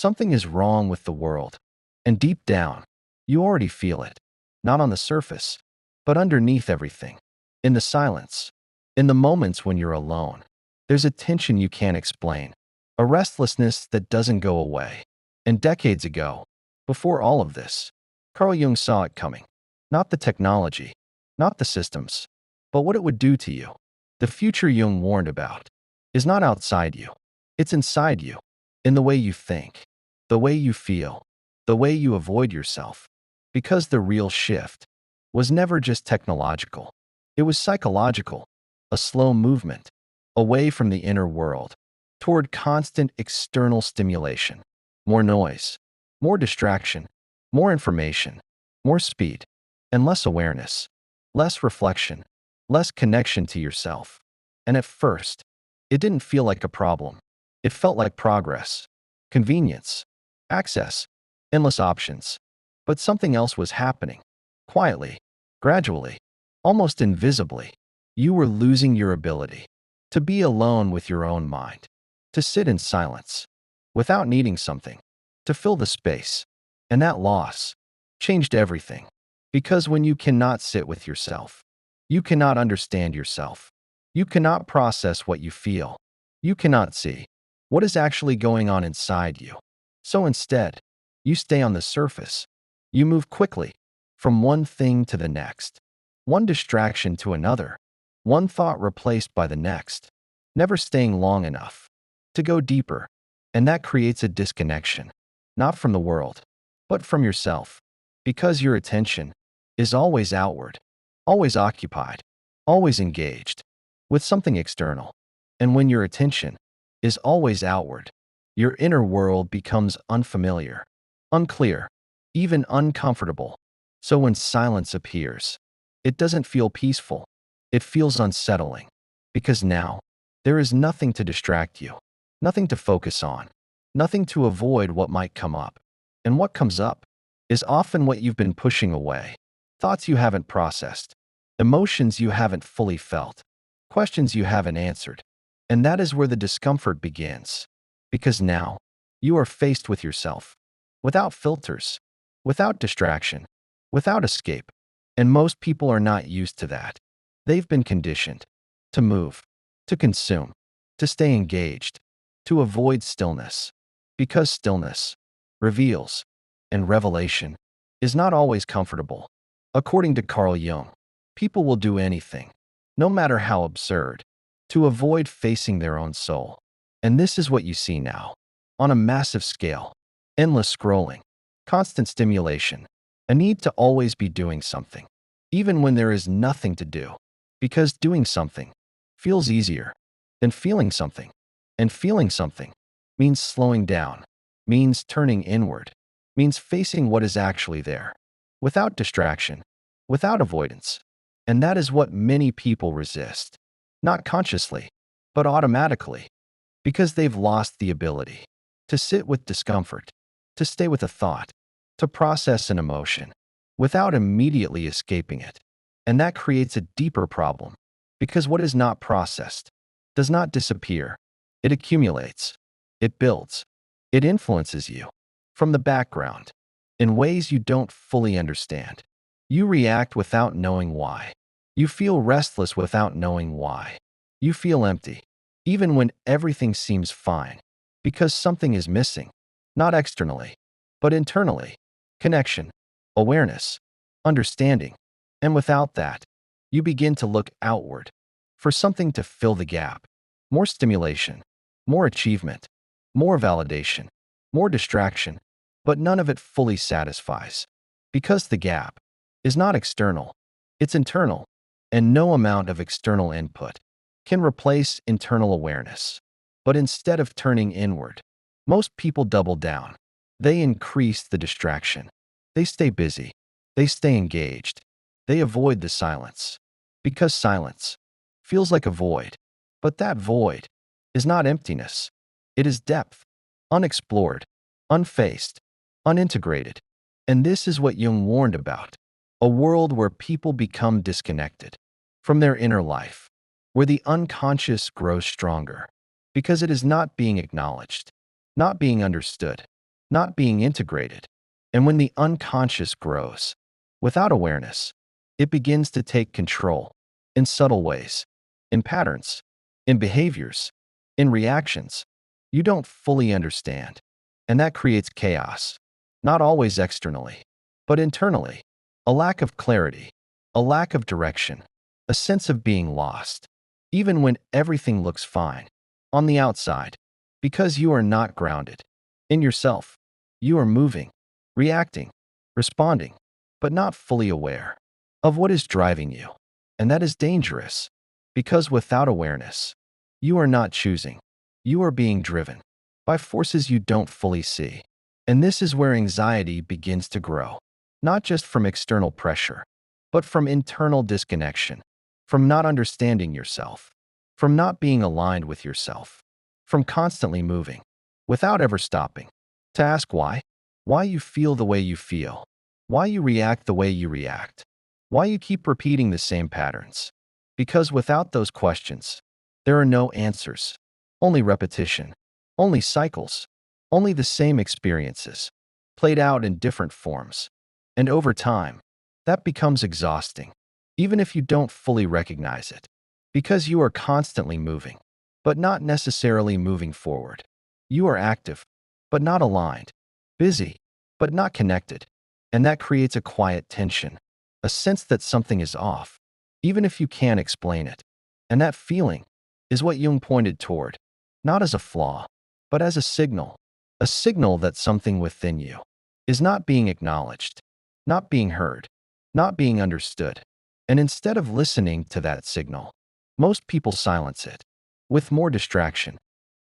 Something is wrong with the world. And deep down, you already feel it. Not on the surface, but underneath everything. In the silence. In the moments when you're alone. There's a tension you can't explain. A restlessness that doesn't go away. And decades ago, before all of this, Carl Jung saw it coming. Not the technology, not the systems, but what it would do to you. The future Jung warned about is not outside you. It's inside you, in the way you think, the way you feel, the way you avoid yourself. Because the real shift was never just technological. It was psychological, a slow movement away from the inner world toward constant external stimulation. More noise, more distraction, more information, more speed, and less awareness, less reflection, less connection to yourself. And at first, it didn't feel like a problem. It felt like progress, convenience, access, endless options. But something else was happening. Quietly, gradually, almost invisibly. You were losing your ability to be alone with your own mind, to sit in silence, without needing something, to fill the space. And that loss changed everything. Because when you cannot sit with yourself, you cannot understand yourself. You cannot process what you feel. You cannot see what is actually going on inside you. So instead, you stay on the surface. You move quickly from one thing to the next, one distraction to another, one thought replaced by the next, never staying long enough to go deeper. And that creates a disconnection, not from the world, but from yourself, because your attention is always outward, always occupied, always engaged with something external. And when your attention is always outward, your inner world becomes unfamiliar, unclear, even uncomfortable. So when silence appears, it doesn't feel peaceful. It feels unsettling, because now there is nothing to distract you, nothing to focus on, nothing to avoid what might come up. And what comes up is often what you've been pushing away. Thoughts you haven't processed, emotions you haven't fully felt, questions you haven't answered. And that is where the discomfort begins. Because now, you are faced with yourself, without filters, without distraction, without escape. And most people are not used to that. They've been conditioned to move, to consume, to stay engaged, to avoid stillness. Because stillness reveals, and revelation is not always comfortable. According to Carl Jung, people will do anything, no matter how absurd, to avoid facing their own soul. And this is what you see now, on a massive scale. Endless scrolling, constant stimulation, a need to always be doing something, even when there is nothing to do. Because doing something feels easier than feeling something. And feeling something means slowing down, means turning inward, means facing what is actually there, without distraction, without avoidance. And that is what many people resist, not consciously, but automatically, because they've lost the ability to sit with discomfort, to stay with a thought, to process an emotion, without immediately escaping it. And that creates a deeper problem, because what is not processed does not disappear. It accumulates, it builds, it influences you from the background in ways you don't fully understand. You react without knowing why. You feel restless without knowing why. You feel empty, even when everything seems fine, because something is missing, not externally, but internally. Connection, awareness, understanding. And without that, you begin to look outward for something to fill the gap. More stimulation, more achievement, more validation, more distraction, but none of it fully satisfies. Because the gap is not external, it's internal, and no amount of external input can replace internal awareness. But instead of turning inward, most people double down. They increase the distraction. They stay busy. They stay engaged. They avoid the silence. Because silence feels like a void. But that void is not emptiness. It is depth, unexplored, unfaced, unintegrated. And this is what Jung warned about. A world where people become disconnected from their inner life, where the unconscious grows stronger, because it is not being acknowledged, not being understood, not being integrated. And when the unconscious grows, without awareness, it begins to take control in subtle ways, in patterns, in behaviors, in reactions you don't fully understand. And that creates chaos, not always externally, but internally. A lack of clarity, a lack of direction, a sense of being lost, even when everything looks fine on the outside, because you are not grounded in yourself. You are moving, reacting, responding, but not fully aware of what is driving you. And that is dangerous, because without awareness, you are not choosing. You are being driven by forces you don't fully see. And this is where anxiety begins to grow, not just from external pressure, but from internal disconnection, from not understanding yourself, from not being aligned with yourself, from constantly moving without ever stopping to ask why you feel the way you feel, why you react the way you react, why you keep repeating the same patterns. Because without those questions, there are no answers, only repetition, only cycles, only the same experiences, played out in different forms. And over time, that becomes exhausting, even if you don't fully recognize it, because you are constantly moving, but not necessarily moving forward. You are active, but not aligned, busy, but not connected. And that creates a quiet tension, a sense that something is off, even if you can't explain it. And that feeling is what Jung pointed toward, not as a flaw, but as a signal that something within you is not being acknowledged, not being heard, not being understood. And instead of listening to that signal, most people silence it with more distraction,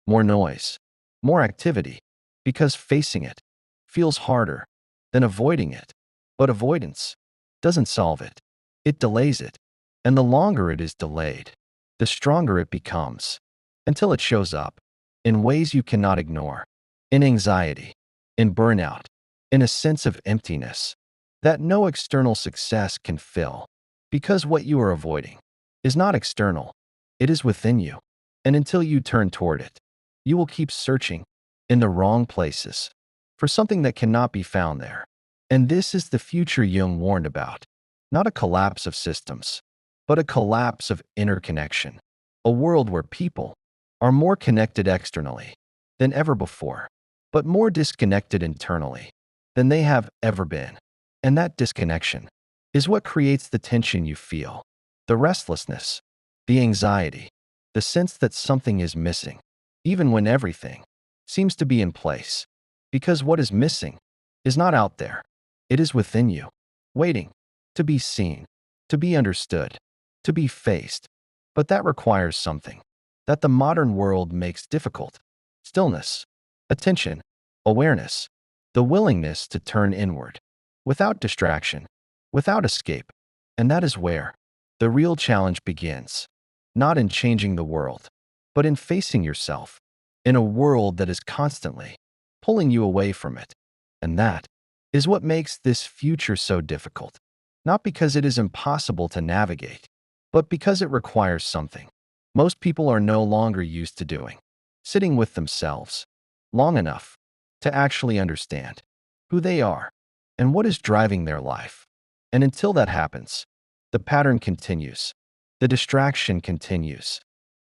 more noise, more activity, because facing it feels harder than avoiding it. But avoidance doesn't solve it, it delays it. And the longer it is delayed, the stronger it becomes, until it shows up in ways you cannot ignore, in anxiety, in burnout, in a sense of emptiness that no external success can fill. Because what you are avoiding is not external, it is within you. And until you turn toward it, you will keep searching in the wrong places for something that cannot be found there. And this is the future Jung warned about, not a collapse of systems, but a collapse of interconnection, a world where people are more connected externally than ever before, but more disconnected internally than they have ever been. And that disconnection is what creates the tension you feel, the restlessness, the anxiety, the sense that something is missing, even when everything seems to be in place. Because what is missing is not out there, it is within you, waiting to be seen, to be understood, to be faced. But that requires something that the modern world makes difficult: stillness, attention, awareness, the willingness to turn inward, without distraction, without escape. And that is where the real challenge begins, not in changing the world, but in facing yourself in a world that is constantly pulling you away from it. And that is what makes this future so difficult, not because it is impossible to navigate, but because it requires something most people are no longer used to doing: sitting with themselves long enough to actually understand who they are and what is driving their life. And until that happens, the pattern continues, the distraction continues,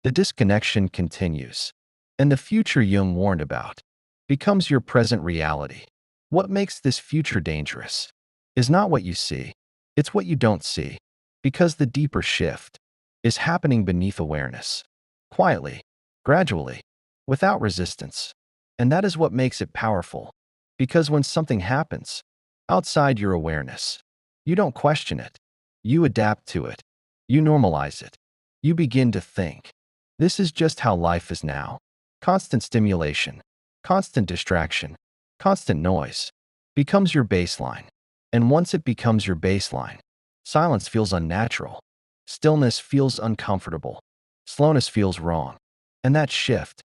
the disconnection continues, and the future Jung warned about becomes your present reality. What makes this future dangerous is not what you see, it's what you don't see, because the deeper shift is happening beneath awareness, quietly, gradually, without resistance. And that is what makes it powerful, because when something happens outside your awareness, you don't question it, you adapt to it, you normalize it, you begin to think, this is just how life is now. Constant stimulation, constant distraction, constant noise becomes your baseline. And once it becomes your baseline, silence feels unnatural, stillness feels uncomfortable, slowness feels wrong. And that shift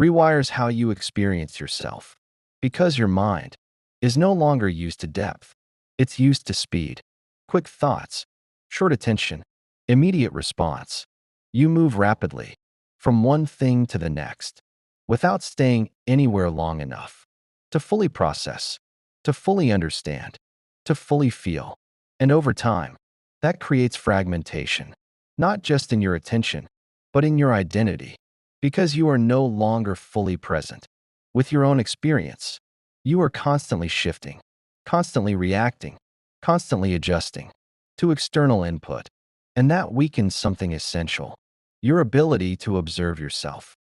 rewires how you experience yourself, because your mind is no longer used to depth, it's used to speed, quick thoughts, short attention, immediate response. You move rapidly from one thing to the next without staying anywhere long enough to fully process, to fully understand, to fully feel. And over time, that creates fragmentation, not just in your attention, but in your identity, because you are no longer fully present with your own experience. You are constantly shifting, constantly reacting, constantly adjusting to external input, and that weakens something essential: your ability to observe yourself,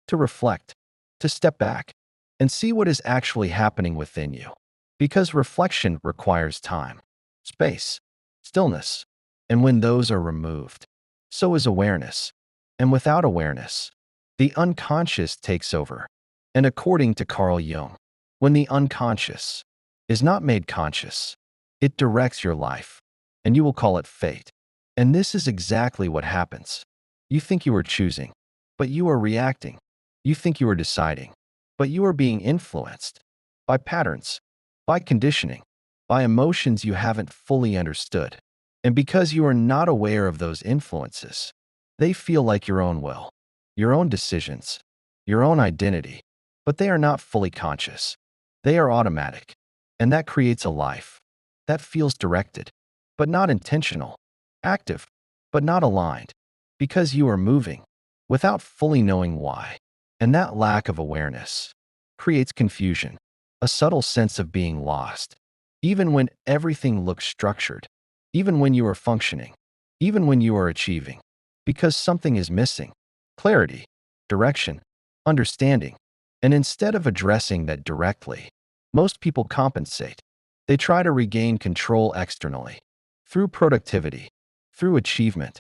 to reflect, to step back, and see what is actually happening within you. Because reflection requires time, space, stillness, and when those are removed, so is awareness. And without awareness, the unconscious takes over. And according to Carl Jung, when the unconscious is not made conscious, it directs your life, and you will call it fate. And this is exactly what happens. You think you are choosing, but you are reacting. You think you are deciding, but you are being influenced by patterns, by conditioning, by emotions you haven't fully understood. And because you are not aware of those influences, they feel like your own will, your own decisions, your own identity, but they are not fully conscious. They are automatic, and that creates a life that feels directed, but not intentional, active, but not aligned, because you are moving without fully knowing why. And that lack of awareness creates confusion, a subtle sense of being lost, even when everything looks structured, even when you are functioning, even when you are achieving, because something is missing: clarity, direction, understanding. And instead of addressing that directly, most people compensate. They try to regain control externally, through productivity, through achievement,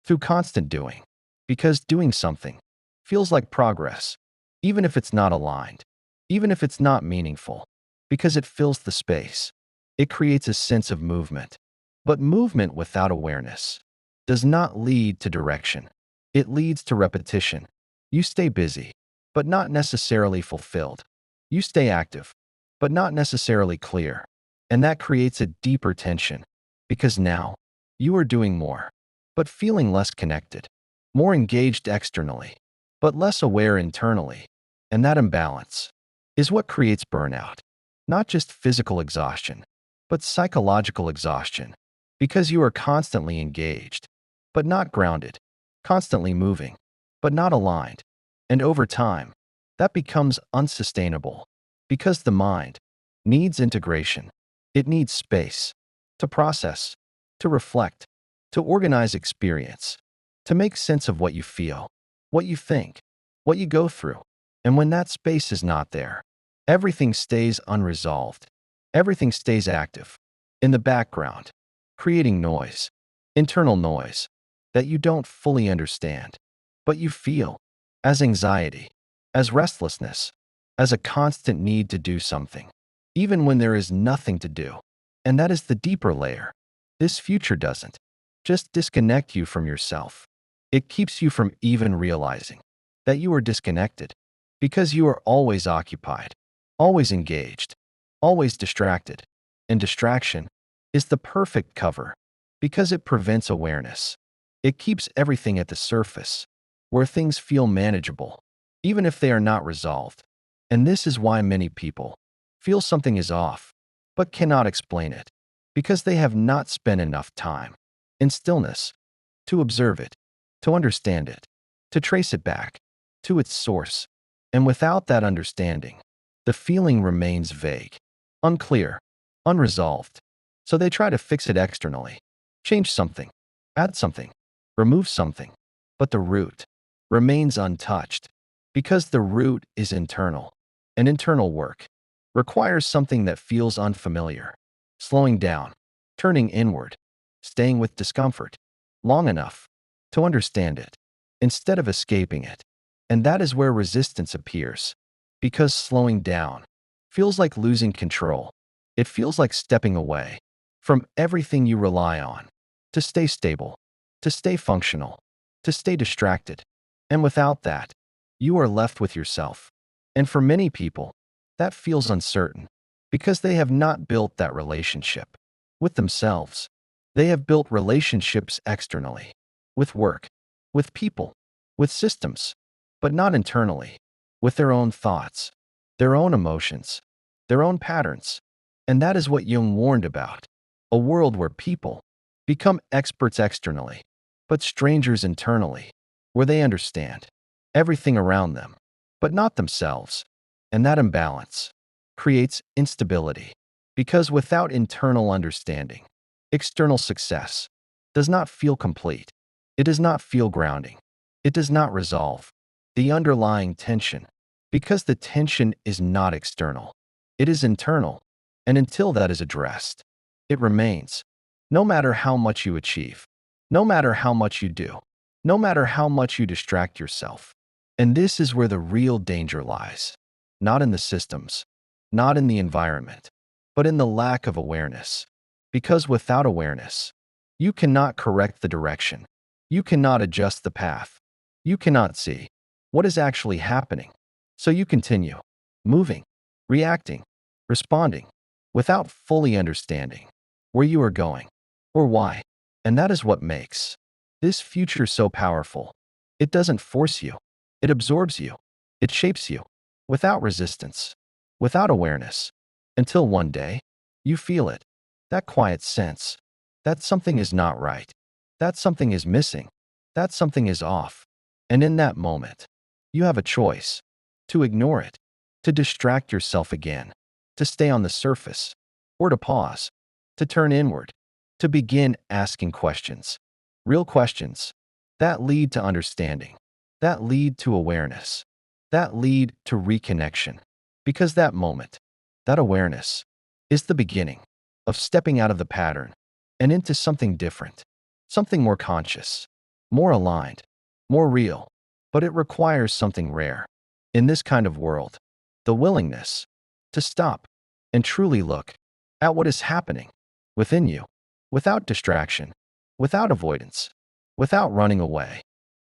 through constant doing, because doing something feels like progress, even if it's not aligned, even if it's not meaningful, because it fills the space. It creates a sense of movement. But movement without awareness does not lead to direction. It leads to repetition. You stay busy, but not necessarily fulfilled. You stay active, but not necessarily clear. And that creates a deeper tension, because now you are doing more, but feeling less connected, more engaged externally, but less aware internally. And that imbalance is what creates burnout, not just physical exhaustion, but psychological exhaustion, because you are constantly engaged, but not grounded, constantly moving, but not aligned. And over time, that becomes unsustainable, because the mind needs integration. It needs space to process, to reflect, to organize experience, to make sense of what you feel, what you think, what you go through. And when that space is not there, everything stays unresolved. Everything stays active, in the background, creating noise, internal noise, that you don't fully understand, but you feel as anxiety, as restlessness, as a constant need to do something, even when there is nothing to do. And that is the deeper layer. This future doesn't just disconnect you from yourself. It keeps you from even realizing that you are disconnected, because you are always occupied, always engaged, always distracted. And distraction is the perfect cover, because it prevents awareness. It keeps everything at the surface, where things feel manageable, even if they are not resolved. And this is why many people feel something is off, but cannot explain it, because they have not spent enough time in stillness to observe it, to understand it, to trace it back to its source. And without that understanding, the feeling remains vague, unclear, unresolved. So they try to fix it externally, change something, add something, remove something. But the root remains untouched, because the root is internal. And internal work requires something that feels unfamiliar: slowing down, turning inward, staying with discomfort long enough to understand it, instead of escaping it. And that is where resistance appears, because slowing down feels like losing control. It feels like stepping away from everything you rely on to stay stable, to stay functional, to stay distracted. And without that, you are left with yourself. And for many people, that feels uncertain, because they have not built that relationship with themselves. They have built relationships externally, with work, with people, with systems, but not internally, with their own thoughts, their own emotions, their own patterns. And that is what Jung warned about, a world where people become experts externally, but strangers internally, where they understand everything around them, but not themselves. And that imbalance creates instability, because without internal understanding, external success does not feel complete. It does not feel grounding. It does not resolve the underlying tension, because the tension is not external. It is internal, and until that is addressed, it remains. No matter how much you achieve, no matter how much you do, no matter how much you distract yourself. And this is where the real danger lies, not in the systems, not in the environment, but in the lack of awareness. Because without awareness, you cannot correct the direction. You cannot adjust the path. You cannot see what is actually happening. So you continue moving, reacting, responding, without fully understanding where you are going or why. And that is what makes this future so powerful. It doesn't force you. It absorbs you. It shapes you without resistance, without awareness, until one day you feel it, that quiet sense that something is not right, that something is missing, that something is off. And in that moment, you have a choice to ignore it, to distract yourself again, to stay on the surface, or to pause, to turn inward, to begin asking questions, real questions that lead to understanding, that lead to awareness, that lead to reconnection. Because that moment, that awareness, is the beginning of stepping out of the pattern and into something different, something more conscious, more aligned, more real. But it requires something rare in this kind of world, the willingness to stop and truly look at what is happening within you, without distraction, without avoidance, without running away.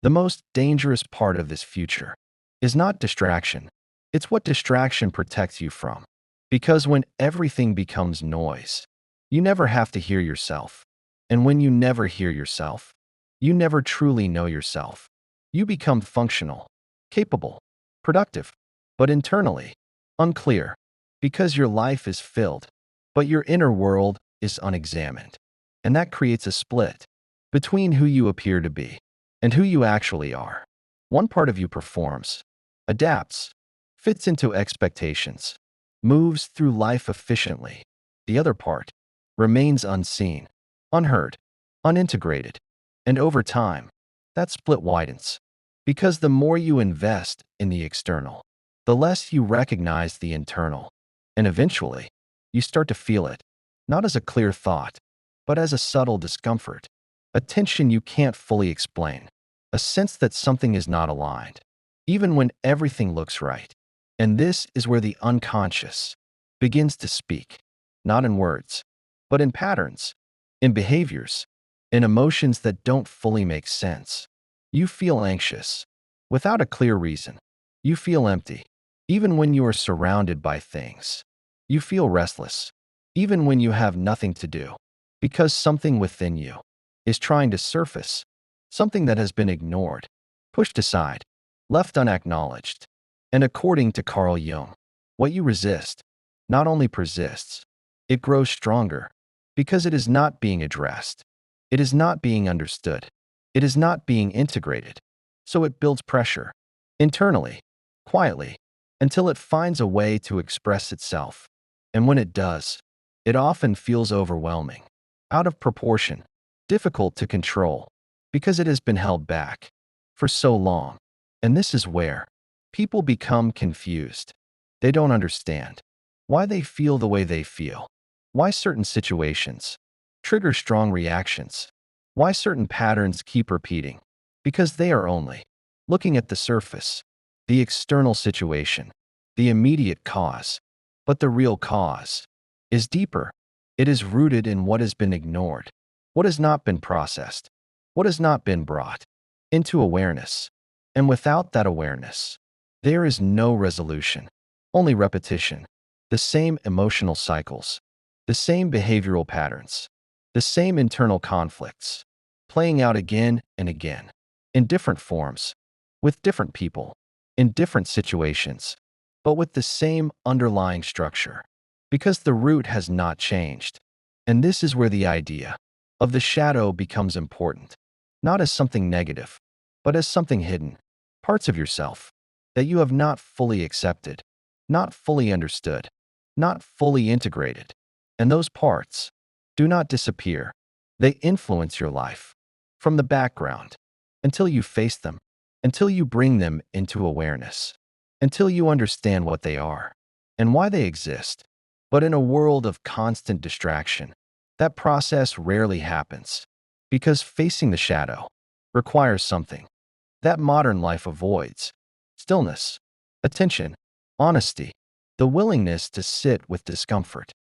The most dangerous part of this future is not distraction. It's what distraction protects you from. Because when everything becomes noise, you never have to hear yourself. And when you never hear yourself, you never truly know yourself. You become functional, capable, productive, but internally unclear, because your life is filled, but your inner world is unexamined. And that creates a split between who you appear to be and who you actually are. One part of you performs, adapts, fits into expectations, moves through life efficiently. The other part remains unseen, unheard, unintegrated. And over time, that split widens. Because the more you invest in the external, the less you recognize the internal. And eventually, you start to feel it, not as a clear thought, but as a subtle discomfort, a tension you can't fully explain, a sense that something is not aligned, even when everything looks right. And this is where the unconscious begins to speak, not in words, but in patterns, in behaviors, in emotions that don't fully make sense. You feel anxious without a clear reason. You feel empty, even when you are surrounded by things. You feel restless, even when you have nothing to do, because something within you is trying to surface, something that has been ignored, pushed aside, left unacknowledged. And according to Carl Jung, what you resist not only persists, it grows stronger, because it is not being addressed. It is not being understood. It is not being integrated. So it builds pressure, internally, quietly, until it finds a way to express itself. And when it does, it often feels overwhelming, out of proportion, difficult to control, because it has been held back for so long. And this is where people become confused. They don't understand why they feel the way they feel, why certain situations trigger strong reactions, why certain patterns keep repeating, because they are only looking at the surface, the external situation, the immediate cause. But the real cause is deeper. It is rooted in what has been ignored, what has not been processed, what has not been brought into awareness. And without that awareness, there is no resolution, only repetition, the same emotional cycles, the same behavioral patterns, the same internal conflicts, playing out again and again, in different forms, with different people, in different situations, but with the same underlying structure. because the root has not changed. And this is where the idea of the shadow becomes important, not as something negative, but as something hidden, parts of yourself that you have not fully accepted, not fully understood, not fully integrated. And those parts do not disappear. They influence your life from the background until you face them, until you bring them into awareness, until you understand what they are and why they exist. But in a world of constant distraction, that process rarely happens because facing the shadow requires something that modern life avoids: stillness, attention, honesty, the willingness to sit with discomfort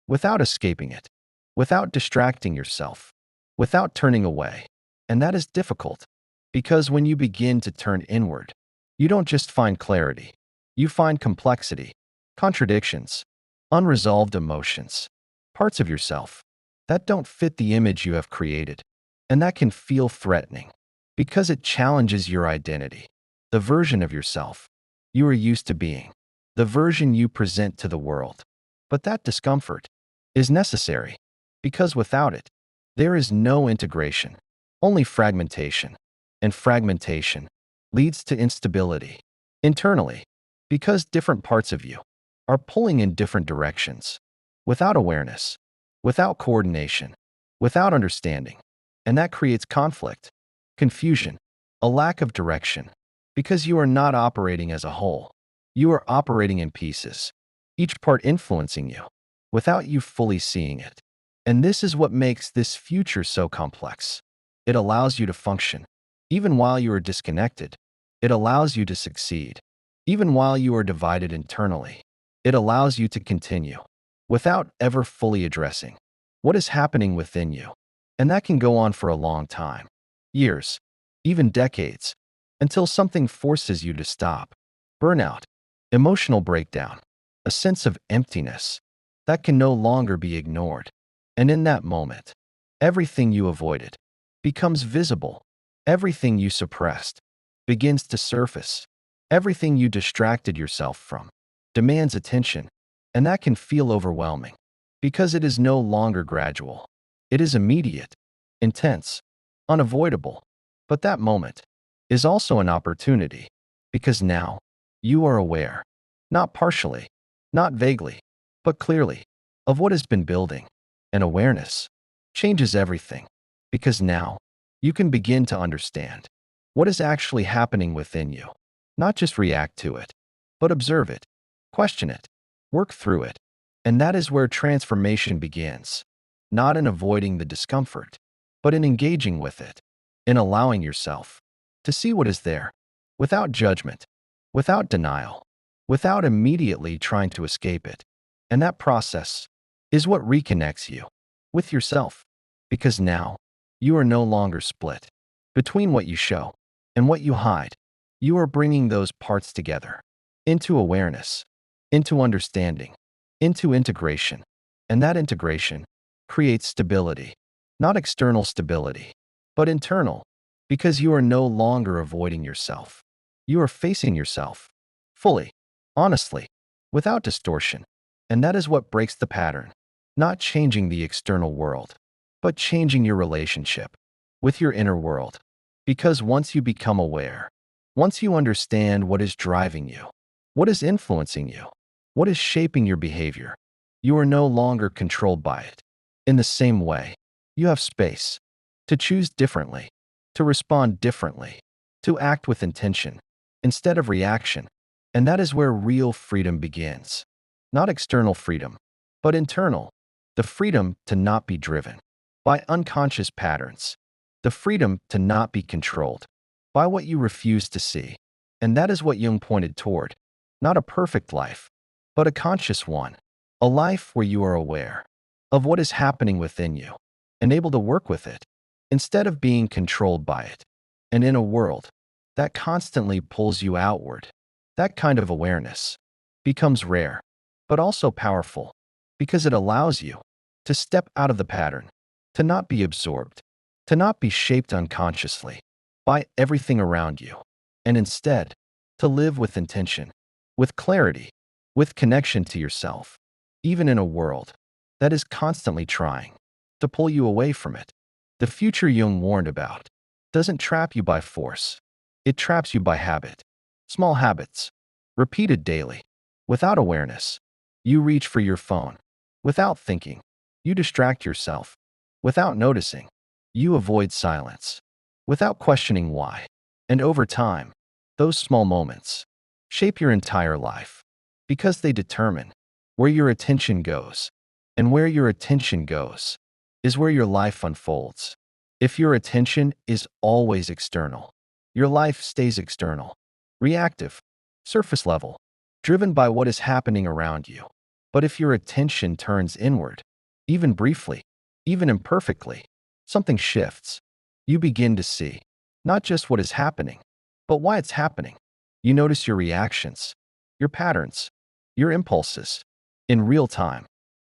without escaping it, without distracting yourself, without turning away. And that is difficult because when you begin to turn inward, you don't just find clarity, you find complexity, contradictions, unresolved emotions, parts of yourself that don't fit the image you have created. And that can feel threatening because it challenges your identity, the version of yourself you are used to being, the version you present to the world. But that discomfort is necessary because without it, there is no integration, only fragmentation. And fragmentation leads to instability internally because different parts of you are pulling in different directions without awareness, without coordination, without understanding. And that creates conflict, confusion, a lack of direction, because you are not operating as a whole. You are operating in pieces, each part influencing you, without you fully seeing it. And this is what makes this future so complex. It allows you to function, even while you are disconnected. It allows you to succeed, even while you are divided internally. It allows you to continue, without ever fully addressing what is happening within you. And that can go on for a long time, years, even decades, until something forces you to stop. Burnout, emotional breakdown, a sense of emptiness that can no longer be ignored. And in that moment, everything you avoided becomes visible. Everything you suppressed begins to surface. Everything you distracted yourself from demands attention. And that can feel overwhelming because it is no longer gradual. It is immediate, intense, unavoidable. But that moment is also an opportunity because now you are aware, not partially, not vaguely, but clearly, of what has been building. And awareness changes everything because now you can begin to understand what is actually happening within you. Not just react to it, but observe it, question it, work through it. And that is where transformation begins, not in avoiding the discomfort, but in engaging with it, in allowing yourself to see what is there, without judgment, without denial, without immediately trying to escape it. And that process is what reconnects you with yourself, because now you are no longer split between what you show and what you hide. You are bringing those parts together into awareness, into understanding, into integration. And that integration creates stability, not external stability, but internal, because you are no longer avoiding yourself. You are facing yourself fully, honestly, without distortion. And that is what breaks the pattern, not changing the external world, but changing your relationship with your inner world. Because once you become aware, once you understand what is driving you, what is influencing you, what is shaping your behavior, you are no longer controlled by it. In the same way, you have space to choose differently, to respond differently, to act with intention instead of reaction. And that is where real freedom begins. Not external freedom, but internal. The freedom to not be driven by unconscious patterns. The freedom to not be controlled by what you refuse to see. And that is what Jung pointed toward. Not a perfect life, but a conscious one. A life where you are aware of what is happening within you and able to work with it instead of being controlled by it. And in a world that constantly pulls you outward, that kind of awareness becomes rare, but also powerful because it allows you to step out of the pattern, to not be absorbed, to not be shaped unconsciously by everything around you, and instead to live with intention, with clarity, with connection to yourself. even in a world that is constantly trying to pull you away from it. The future Jung warned about doesn't trap you by force. It traps you by habit. Small habits, repeated daily, without awareness. You reach for your phone without thinking. You distract yourself without noticing. You avoid silence without questioning why. And over time, those small moments shape your entire life because they determine where your attention goes. And where your attention goes is where your life unfolds. If your attention is always external, your life stays external, reactive, surface level, driven by what is happening around you. But if your attention turns inward, even briefly, even imperfectly, something shifts. You begin to see not just what is happening, but why it's happening. You notice your reactions, your patterns, your impulses in real time.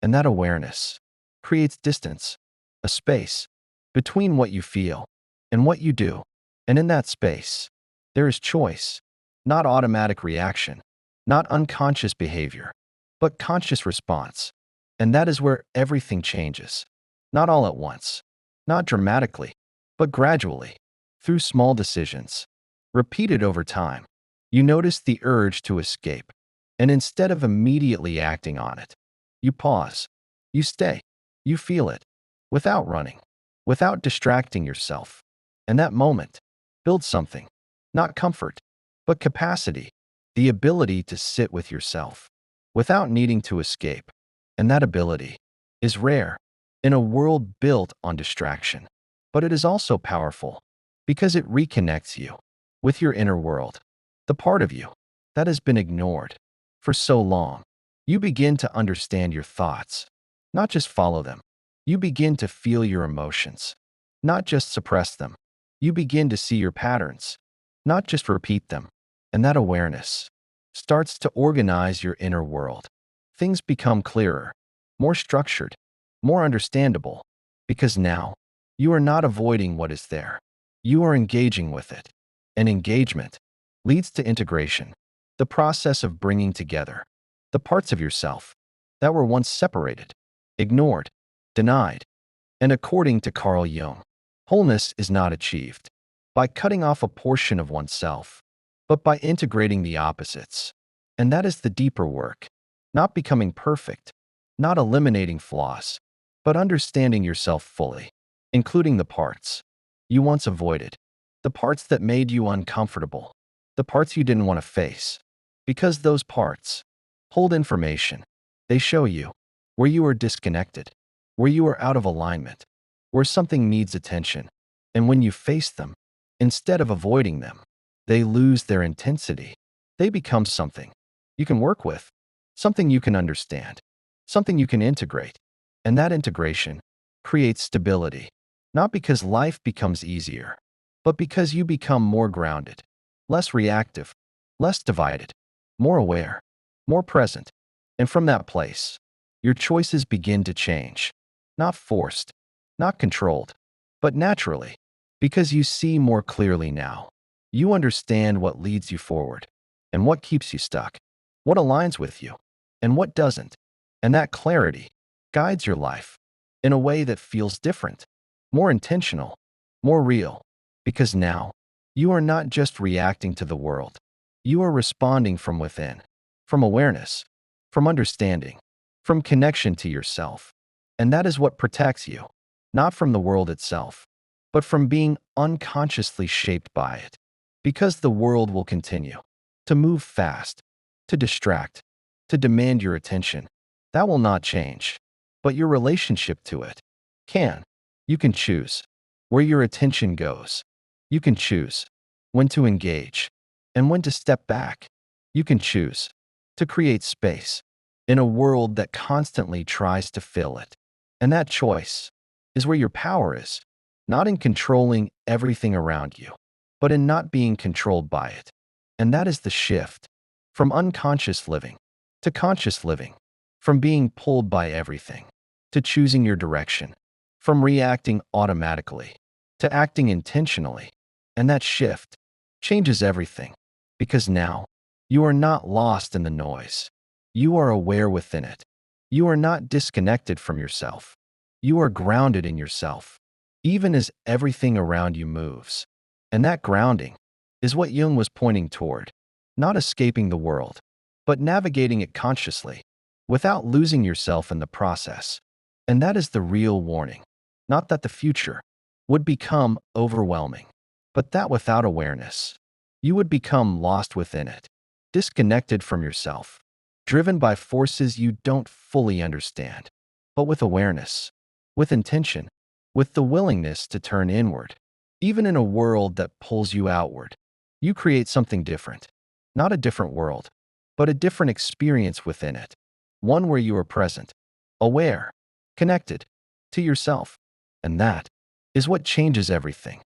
And that awareness creates distance, a space between what you feel and what you do. And in that space, there is choice, not automatic reaction, not unconscious behavior, but conscious response. And that is where everything changes. Not all at once, not dramatically, but gradually, through small decisions, repeated over time. You notice the urge to escape, and instead of immediately acting on it, you pause, you stay, you feel it, without running, without distracting yourself. And that moment builds something, not comfort, but capacity, the ability to sit with yourself without needing to escape. And that ability is rare in a world built on distraction. But it is also powerful because it reconnects you with your inner world, the part of you that has been ignored for so long. You begin to understand your thoughts, not just follow them. You begin to feel your emotions, not just suppress them. You begin to see your patterns, not just repeat them. And that awareness starts to organize your inner world. Things become clearer, more structured, more understandable, because now you are not avoiding what is there. You are engaging with it. And engagement leads to integration, the process of bringing together the parts of yourself that were once separated, ignored, denied. And according to Carl Jung, wholeness is not achieved by cutting off a portion of oneself, but by integrating the opposites. And that is the deeper work, not becoming perfect, not eliminating flaws, but understanding yourself fully, including the parts you once avoided, the parts that made you uncomfortable, the parts you didn't want to face, because those parts hold information. They show you where you are disconnected, where you are out of alignment, where something needs attention. And when you face them, instead of avoiding them, they lose their intensity. They become something you can work with, something you can understand, something you can integrate. And that integration creates stability, not because life becomes easier, but because you become more grounded, less reactive, less divided, more aware, more present. And from that place, your choices begin to change, not forced, not controlled, but naturally, because you see more clearly now. You understand what leads you forward and what keeps you stuck, what aligns with you and what doesn't. And that clarity guides your life in a way that feels different, more intentional, more real, because now you are not just reacting to the world. You are responding from within, from awareness, from understanding, from connection to yourself. And that is what protects you, not from the world itself, but from being unconsciously shaped by it. Because the world will continue to move fast, to distract, to demand your attention. That will not change, but your relationship to it can. You can choose where your attention goes. You can choose when to engage and when to step back. You can choose to create space in a world that constantly tries to fill it. And that choice is where your power is, not in controlling everything around you, but in not being controlled by it. And that is the shift from unconscious living to conscious living, from being pulled by everything to choosing your direction, from reacting automatically to acting intentionally. And that shift changes everything, because now you are not lost in the noise. You are aware within it. You are not disconnected from yourself. You are grounded in yourself, even as everything around you moves. And that grounding is what Jung was pointing toward, not escaping the world, but navigating it consciously, without losing yourself in the process. And that is the real warning. Not that the future would become overwhelming, but that without awareness, you would become lost within it, disconnected from yourself, driven by forces you don't fully understand. But with awareness, with intention, with the willingness to turn inward, even in a world that pulls you outward, you create something different. Not a different world, but a different experience within it. One where you are present, aware, connected to yourself. And that is what changes everything.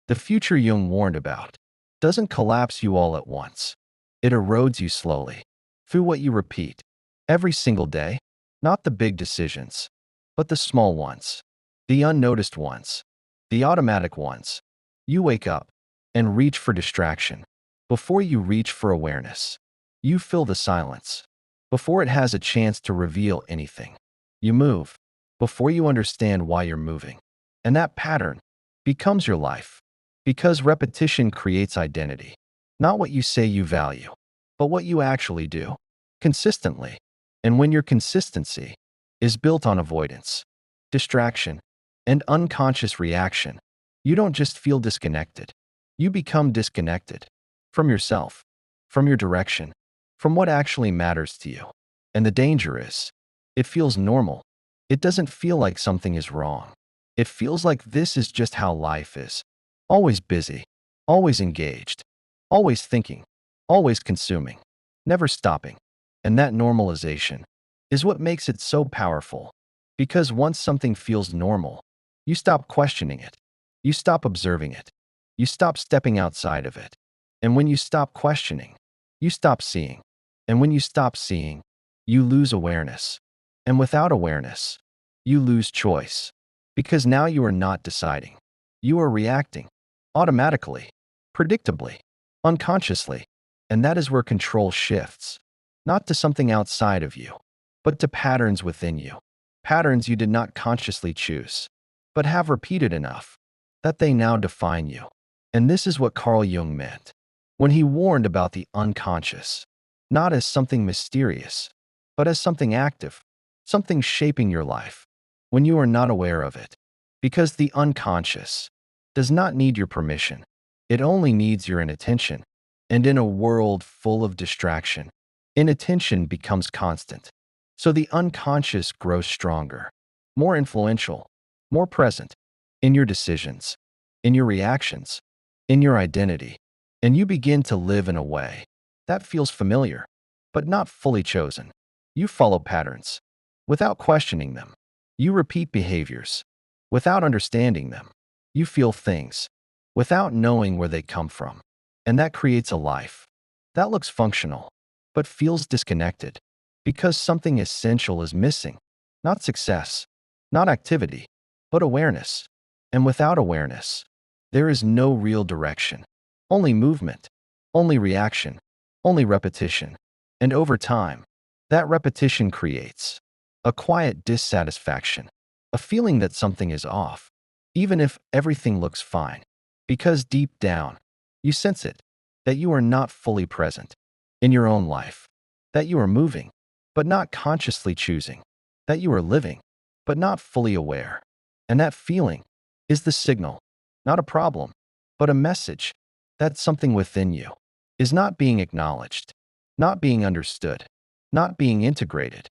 The future Jung warned about doesn't collapse you all at once. It erodes you slowly, through what you repeat every single day, not the big decisions, but the small ones, the unnoticed ones, the automatic ones. You wake up and reach for distraction before you reach for awareness. You fill the silence before it has a chance to reveal anything. You move before you understand why you're moving. And that pattern becomes your life, because repetition creates identity, not what you say you value, but what you actually do, consistently. And when your consistency is built on avoidance, distraction, and unconscious reaction, you don't just feel disconnected. You become disconnected from yourself, from your direction, from what actually matters to you. And the danger is, it feels normal. It doesn't feel like something is wrong. It feels like this is just how life is. Always busy, always engaged, always thinking, always consuming, never stopping. And that normalization is what makes it so powerful. Because once something feels normal, you stop questioning it. You stop observing it. You stop stepping outside of it. And when you stop questioning, you stop seeing. And when you stop seeing, you lose awareness. And without awareness, you lose choice. Because now you are not deciding. You are reacting, automatically, predictably, unconsciously. And that is where control shifts, not to something outside of you, but to patterns within you. Patterns you did not consciously choose, but have repeated enough that they now define you. And this is what Carl Jung meant when he warned about the unconscious, not as something mysterious, but as something active, something shaping your life when you are not aware of it. Because the unconscious does not need your permission. It only needs your inattention. And in a world full of distraction, inattention becomes constant. So the unconscious grows stronger, more influential, more present in your decisions, in your reactions, in your identity. And you begin to live in a way that feels familiar, but not fully chosen. You follow patterns without questioning them. You repeat behaviors without understanding them. You feel things without knowing where they come from. And that creates a life that looks functional, but feels disconnected because something essential is missing. Not success, not activity, but awareness. And without awareness, there is no real direction, only movement, only reaction, only repetition. And over time, that repetition creates a quiet dissatisfaction, a feeling that something is off, even if everything looks fine. Because deep down, you sense it, that you are not fully present in your own life, that you are moving, but not consciously choosing, that you are living, but not fully aware. And that feeling is the signal, not a problem, but a message that something within you is not being acknowledged, not being understood, not being integrated.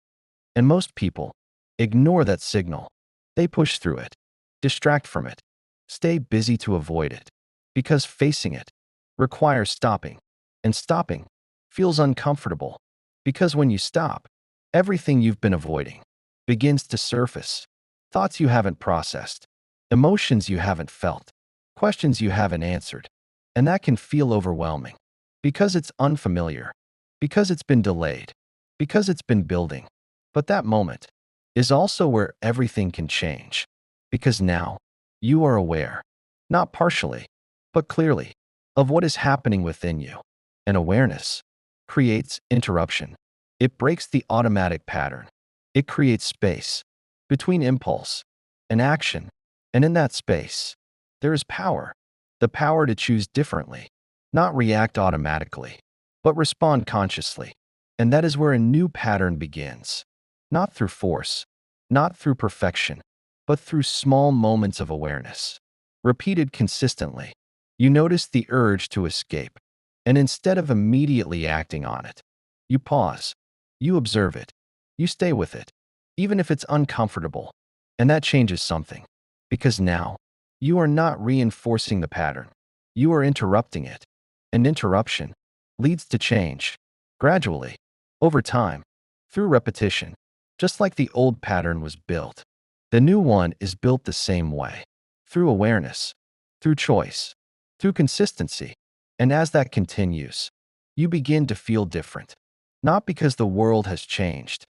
And most people ignore that signal. They push through it, distract from it, stay busy to avoid it, because facing it requires stopping, and stopping feels uncomfortable, because when you stop, everything you've been avoiding begins to surface. Thoughts you haven't processed, emotions you haven't felt, questions you haven't answered. And that can feel overwhelming, because it's unfamiliar, because it's been delayed, because it's been building. But that moment is also where everything can change, because now you are aware, not partially, but clearly, of what is happening within you. And awareness creates interruption. It breaks the automatic pattern. It creates space between impulse and action, and in that space, there is power. The power to choose differently, not react automatically, but respond consciously. And that is where a new pattern begins. Not through force, not through perfection, but through small moments of awareness. Repeated consistently, you notice the urge to escape, and instead of immediately acting on it, you pause, you observe it, you stay with it, even if it's uncomfortable. And that changes something, because now, you are not reinforcing the pattern, you are interrupting it. And interruption leads to change, gradually, over time, through repetition. Just like the old pattern was built, the new one is built the same way, through awareness, through choice, through consistency. And as that continues, you begin to feel different, not because the world has changed,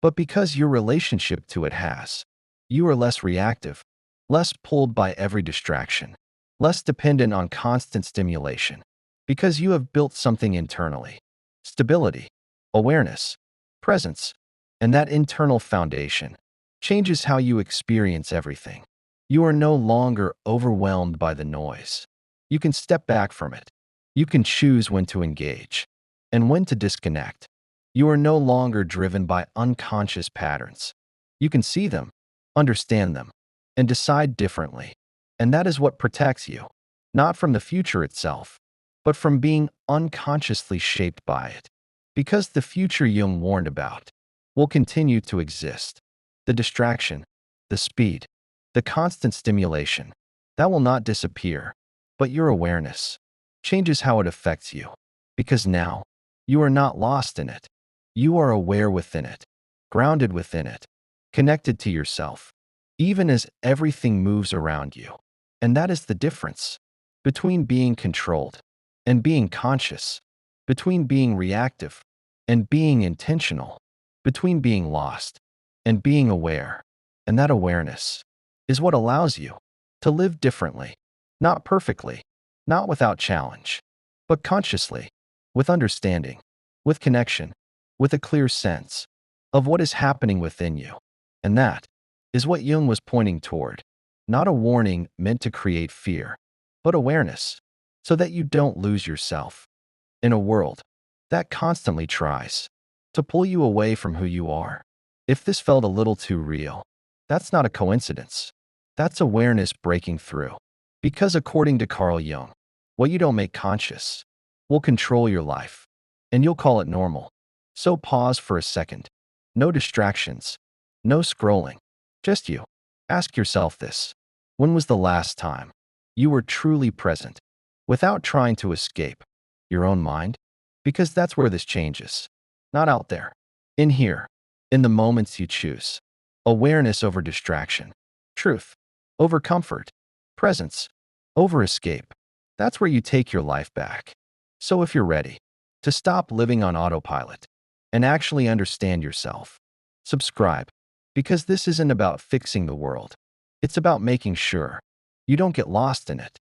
but because your relationship to it has. You are less reactive, less pulled by every distraction, less dependent on constant stimulation, because you have built something internally: stability, awareness, presence. And that internal foundation changes how you experience everything. You are no longer overwhelmed by the noise. You can step back from it. You can choose when to engage and when to disconnect. You are no longer driven by unconscious patterns. You can see them, understand them, and decide differently. And that is what protects you, not from the future itself, but from being unconsciously shaped by it. Because the future Jung warned about will continue to exist. The distraction, the speed, the constant stimulation, that will not disappear. But your awareness changes how it affects you. Because now, you are not lost in it. You are aware within it, grounded within it, connected to yourself, even as everything moves around you. And that is the difference between being controlled and being conscious, between being reactive and being intentional, between being lost and being aware. And that awareness is what allows you to live differently, not perfectly, not without challenge, but consciously, with understanding, with connection, with a clear sense of what is happening within you. And that is what Jung was pointing toward, not a warning meant to create fear, but awareness, so that you don't lose yourself in a world that constantly tries to pull you away from who you are. If this felt a little too real, that's not a coincidence. That's awareness breaking through. Because according to Carl Jung, what you don't make conscious will control your life, and you'll call it normal. So pause for a second. No distractions, no scrolling, just you. Ask yourself this: when was the last time you were truly present, without trying to escape your own mind? Because that's where this changes. Not out there. In here. In the moments you choose. Awareness over distraction. Truth over comfort. Presence over escape. That's where you take your life back. So if you're ready to stop living on autopilot and actually understand yourself, subscribe. Because this isn't about fixing the world. It's about making sure you don't get lost in it.